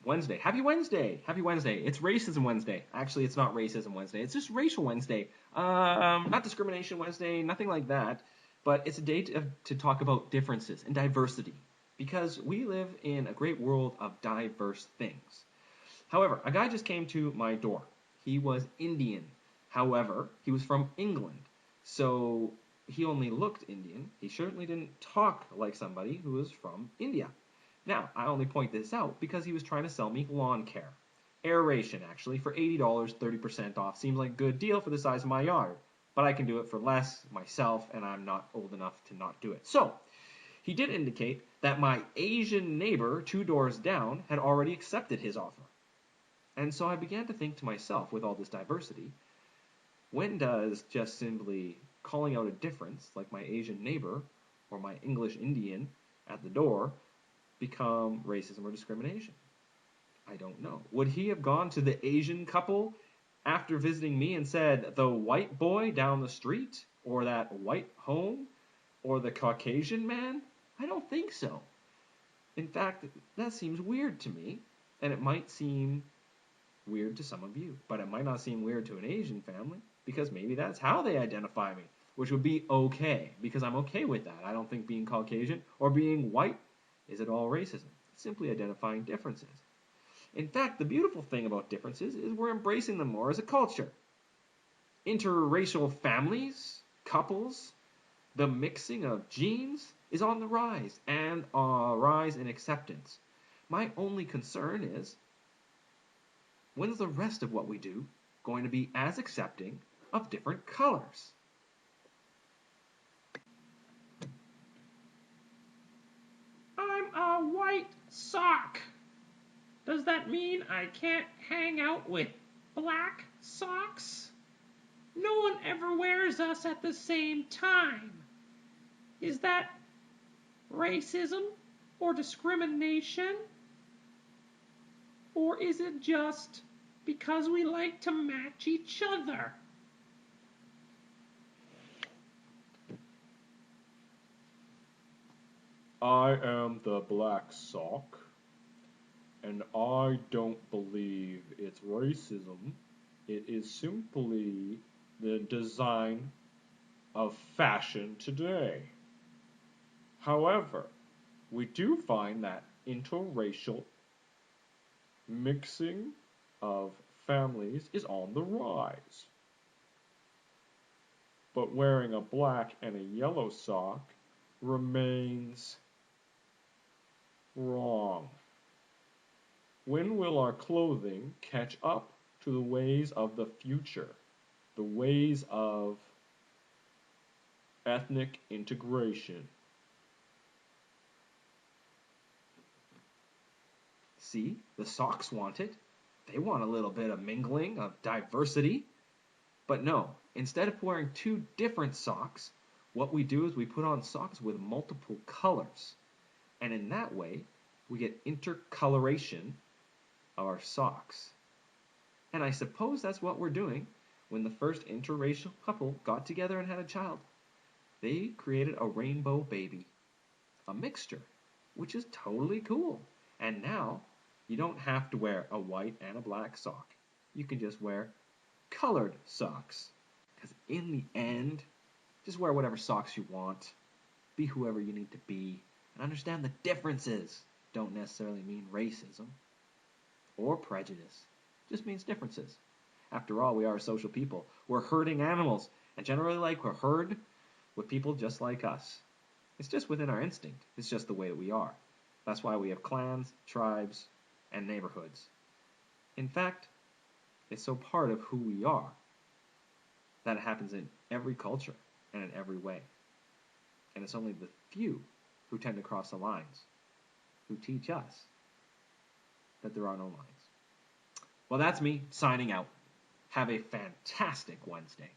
Wednesday. Happy Wednesday. Happy Wednesday. It's Racism Wednesday. Actually, it's not Racism Wednesday. It's just Racial Wednesday. Not Discrimination Wednesday, nothing like that. But it's a day to talk about differences and diversity. Because we live in a great world of diverse things. However, a guy just came to my door. He was Indian. However, he was from England. So he only looked Indian. He certainly didn't talk like somebody who was from India. Now, I only point this out because he was trying to sell me lawn care. Aeration, actually, for $80, 30% off. Seems like a good deal for the size of my yard. But I can do it for less myself, and I'm not old enough to not do it. So, he did indicate that my Asian neighbor 2 doors down had already accepted his offer. And so I began to think to myself, with all this diversity, when does just simply calling out a difference, like my Asian neighbor or my English Indian at the door, become racism or discrimination? I don't know. Would he have gone to the Asian couple after visiting me and said, the white boy down the street, or that white home, or the Caucasian man? I don't think so. In fact, that seems weird to me, and it might seem weird to some of you, but it might not seem weird to an Asian family, because maybe that's how they identify me, which would be okay, because I'm okay with that. I don't think being Caucasian or being white is at all racism. It's simply identifying differences. In fact, the beautiful thing about differences is we're embracing them more as a culture. Interracial families, couples, the mixing of genes is on the rise, and a rise in acceptance. My only concern is, when's the rest of what we do going to be as accepting of different colors? I'm a white sock. Does that mean I can't hang out with black socks? No one ever wears us at the same time. Is that racism or discrimination? Or is it just because we like to match each other? I am the black sock, and I don't believe it's racism. It is simply the design of fashion today. However, we do find that interracial mixing of families is on the rise. But wearing a black and a yellow sock remains wrong. When will our clothing catch up to the ways of the future, the ways of ethnic integration? See, the socks want it. They want a little bit of mingling, of diversity. But no, instead of wearing 2 different socks, what we do is we put on socks with multiple colors. And in that way, we get intercoloration of our socks. And I suppose that's what we're doing when the first interracial couple got together and had a child. They created a rainbow baby, a mixture, which is totally cool. And now, you don't have to wear a white and a black sock. You can just wear colored socks. Because in the end, just wear whatever socks you want. Be whoever you need to be. And understand the differences don't necessarily mean racism or prejudice. It just means differences. After all, we are social people. We're herding animals. And generally like we're herd with people just like us. It's just within our instinct. It's just the way that we are. That's why we have clans, tribes, and neighborhoods. In fact, it's so part of who we are that it happens in every culture and in every way. And it's only the few who tend to cross the lines, who teach us that there are no lines. Well, that's me signing out. Have a fantastic Wednesday.